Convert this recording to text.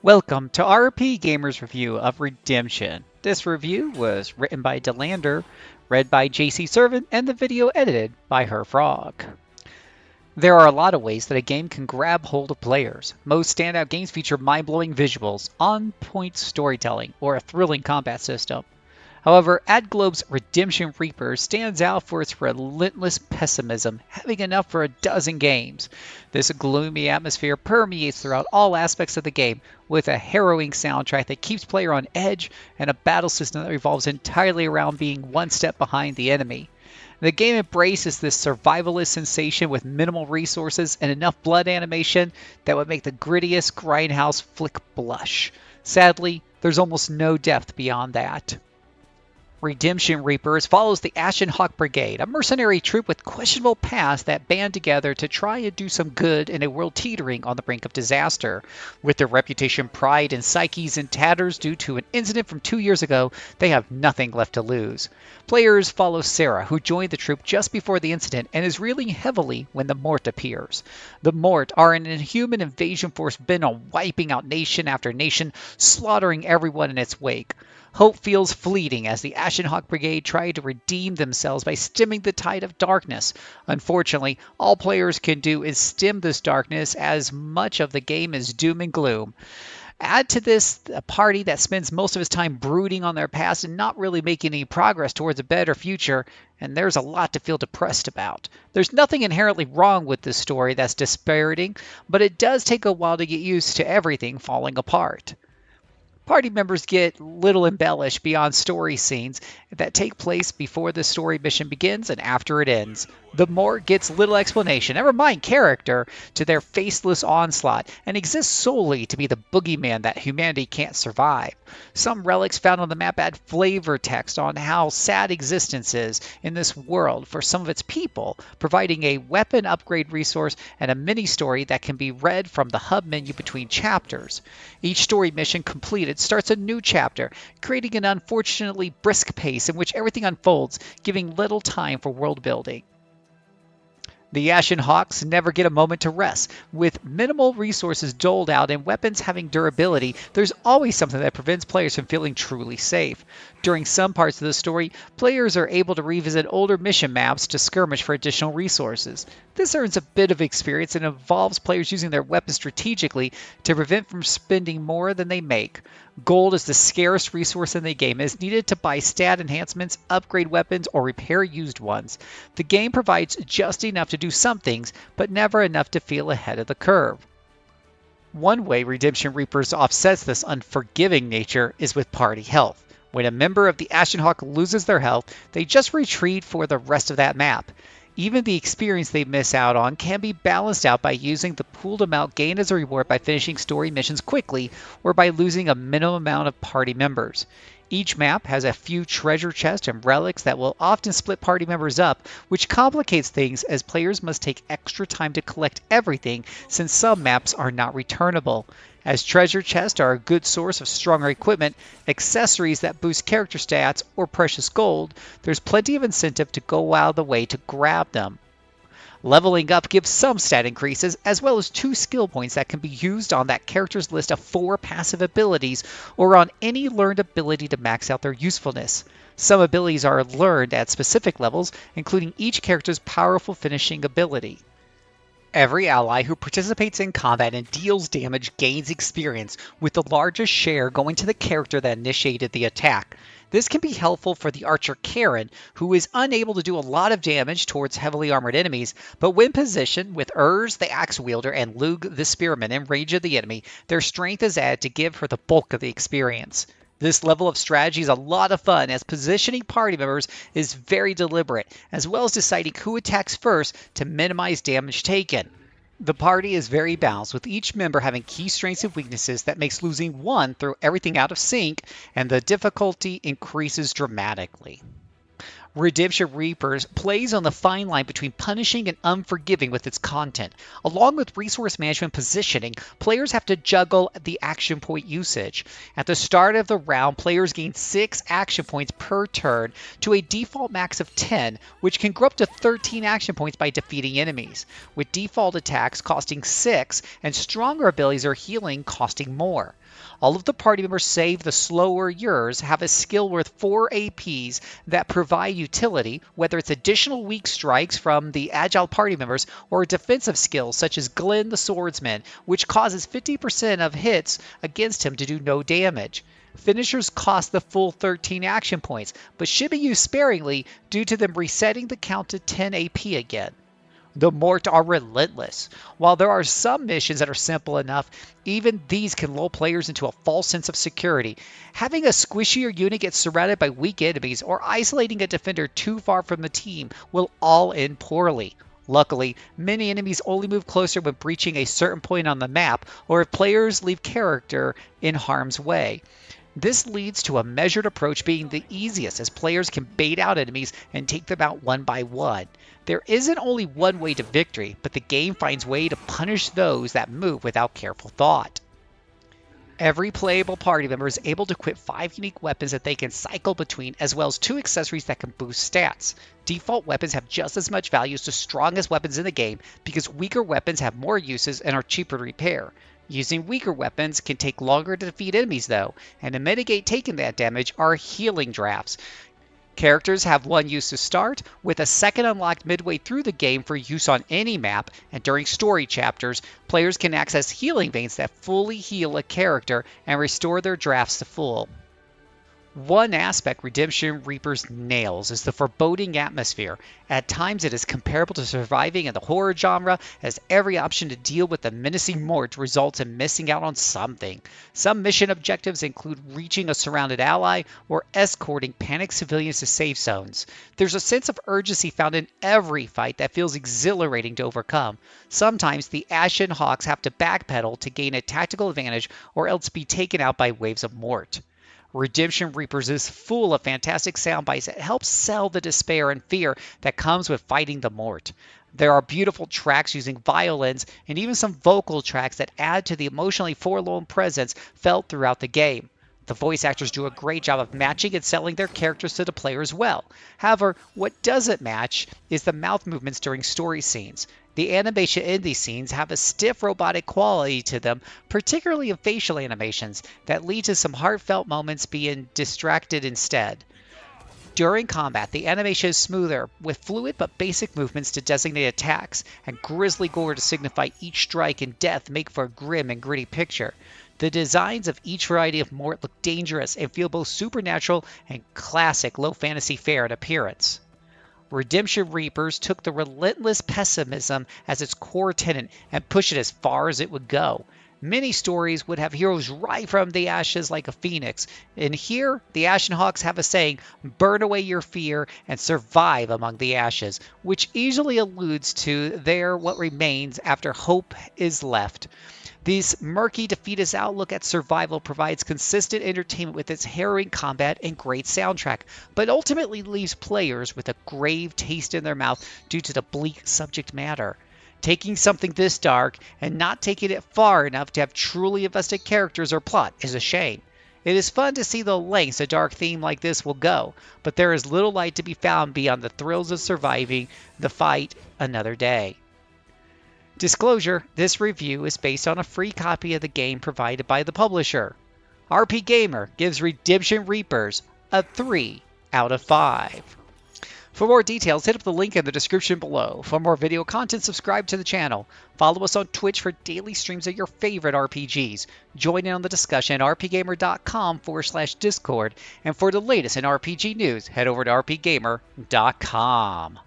Welcome to RPGamer's review of Redemption. This review was written by Delander, read by JC Servant, and the video edited by Her Frog. There are a lot of ways that a game can grab hold of players. Most standout games feature mind-blowing visuals, on-point storytelling, or a thrilling combat system. However, AdGlobe's Redemption Reaper stands out for its relentless pessimism, having enough for a dozen games. This gloomy atmosphere permeates throughout all aspects of the game, with a harrowing soundtrack that keeps player on edge and a battle system that revolves entirely around being one step behind the enemy. The game embraces this survivalist sensation with minimal resources and enough blood animation that would make the grittiest grindhouse flick blush. Sadly, there's almost no depth beyond that. Redemption Reapers follows the Ashen Hawk Brigade, a mercenary troop with questionable pasts that band together to try and do some good in a world teetering on the brink of disaster. With their reputation, pride, and psyches in tatters due to an incident from 2 years ago, they have nothing left to lose. Players follow Sarah, who joined the troop just before the incident and is reeling heavily when the Mort appears. The Mort are an inhuman invasion force bent on wiping out nation after nation, slaughtering everyone in its wake. Hope feels fleeting as the Ashen Hawk Brigade try to redeem themselves by stemming the tide of darkness. Unfortunately, all players can do is stem this darkness, as much of the game is doom and gloom. Add to this a party that spends most of its time brooding on their past and not really making any progress towards a better future, and there's a lot to feel depressed about. There's nothing inherently wrong with this story that's dispiriting, but it does take a while to get used to everything falling apart. Party members get little embellished beyond story scenes that take place before the story mission begins and after it ends. The Mort gets little explanation, never mind character, to their faceless onslaught and exists solely to be the boogeyman that humanity can't survive. Some relics found on the map add flavor text on how sad existence is in this world for some of its people, providing a weapon upgrade resource and a mini-story that can be read from the hub menu between chapters. Each story mission completed starts a new chapter, creating an unfortunately brisk pace in which everything unfolds, giving little time for world building. The Ashen Hawks never get a moment to rest. With minimal resources doled out and weapons having durability, there's always something that prevents players from feeling truly safe. During some parts of the story, players are able to revisit older mission maps to skirmish for additional resources. This earns a bit of experience and involves players using their weapons strategically to prevent from spending more than they make. Gold is the scarce resource in the game and is needed to buy stat enhancements, upgrade weapons, or repair used ones. The game provides just enough to do some things, but never enough to feel ahead of the curve. One way Redemption Reapers offsets this unforgiving nature is with party health. When a member of the Ashen Hawk loses their health, they just retreat for the rest of that map. Even the experience they miss out on can be balanced out by using the pooled amount gained as a reward by finishing story missions quickly or by losing a minimum amount of party members. Each map has a few treasure chests and relics that will often split party members up, which complicates things as players must take extra time to collect everything since some maps are not returnable. As treasure chests are a good source of stronger equipment, accessories that boost character stats, or precious gold, there's plenty of incentive to go out of the way to grab them. Leveling up gives some stat increases, as well as 2 skill points that can be used on that character's list of 4 passive abilities, or on any learned ability to max out their usefulness. Some abilities are learned at specific levels, including each character's powerful finishing ability. Every ally who participates in combat and deals damage gains experience, with the largest share going to the character that initiated the attack. This can be helpful for the archer Karen, who is unable to do a lot of damage towards heavily armored enemies, but when positioned with Urs the axe wielder and Lug the spearman in range of the enemy, their strength is added to give her the bulk of the experience. This level of strategy is a lot of fun, as positioning party members is very deliberate, as well as deciding who attacks first to minimize damage taken. The party is very balanced, with each member having key strengths and weaknesses that makes losing one throw everything out of sync, and the difficulty increases dramatically. Redemption Reapers plays on the fine line between punishing and unforgiving with its content. Along with resource management positioning, players have to juggle the action point usage. At the start of the round, players gain 6 action points per turn to a default max of 10, which can grow up to 13 action points by defeating enemies, with default attacks costing 6 and stronger abilities or healing costing more. All of the party members save the slower yours have a skill worth 4 APs that provide utility, whether it's additional weak strikes from the agile party members or defensive skills such as Glenn the Swordsman, which causes 50% of hits against him to do no damage. Finishers cost the full 13 action points, but should be used sparingly due to them resetting the count to 10 AP again. The Mort are relentless. While there are some missions that are simple enough, even these can lull players into a false sense of security. Having a squishier unit get surrounded by weak enemies or isolating a defender too far from the team will all end poorly. Luckily, many enemies only move closer when breaching a certain point on the map or if players leave character in harm's way. This leads to a measured approach being the easiest, as players can bait out enemies and take them out one by one. There isn't only one way to victory, but the game finds a way to punish those that move without careful thought. Every playable party member is able to equip 5 unique weapons that they can cycle between, as well as 2 accessories that can boost stats. Default weapons have just as much value as the strongest weapons in the game because weaker weapons have more uses and are cheaper to repair. Using weaker weapons can take longer to defeat enemies though, and to mitigate taking that damage are healing drafts. Characters have one use to start, with a second unlocked midway through the game for use on any map, and during story chapters, players can access healing veins that fully heal a character and restore their drafts to full. One aspect Redemption Reapers nails is the foreboding atmosphere. At times it is comparable to surviving in the horror genre, as every option to deal with the menacing Mort results in missing out on something. Some mission objectives include reaching a surrounded ally or escorting panicked civilians to safe zones. There's a sense of urgency found in every fight that feels exhilarating to overcome. Sometimes the Ashen Hawks have to backpedal to gain a tactical advantage or else be taken out by waves of Mort. Redemption Reapers is full of fantastic sound bites that help sell the despair and fear that comes with fighting the Mort. There are beautiful tracks using violins and even some vocal tracks that add to the emotionally forlorn presence felt throughout the game. The voice actors do a great job of matching and selling their characters to the players well. However, what doesn't match is the mouth movements during story scenes. The animation in these scenes have a stiff robotic quality to them, particularly in facial animations, that lead to some heartfelt moments being distracted instead. During combat, the animation is smoother, with fluid but basic movements to designate attacks, and grisly gore to signify each strike and death make for a grim and gritty picture. The designs of each variety of Mort look dangerous and feel both supernatural and classic low fantasy fare in appearance. Redemption Reapers took the relentless pessimism as its core tenet and pushed it as far as it would go. Many stories would have heroes rise from the ashes like a phoenix, and here the Ashen Hawks have a saying, burn away your fear and survive among the ashes, which easily alludes to what remains after hope is left. This murky, defeatist outlook at survival provides consistent entertainment with its harrowing combat and great soundtrack, but ultimately leaves players with a grave taste in their mouth due to the bleak subject matter. Taking something this dark and not taking it far enough to have truly invested characters or plot is a shame. It is fun to see the lengths a dark theme like this will go, but there is little light to be found beyond the thrills of surviving the fight another day. Disclosure, this review is based on a free copy of the game provided by the publisher. RPGamer gives Redemption Reapers a 3 out of 5. For more details, hit up the link in the description below. For more video content, subscribe to the channel. Follow us on Twitch for daily streams of your favorite RPGs. Join in on the discussion at rpgamer.com/discord. And for the latest in RPG news, head over to rpgamer.com.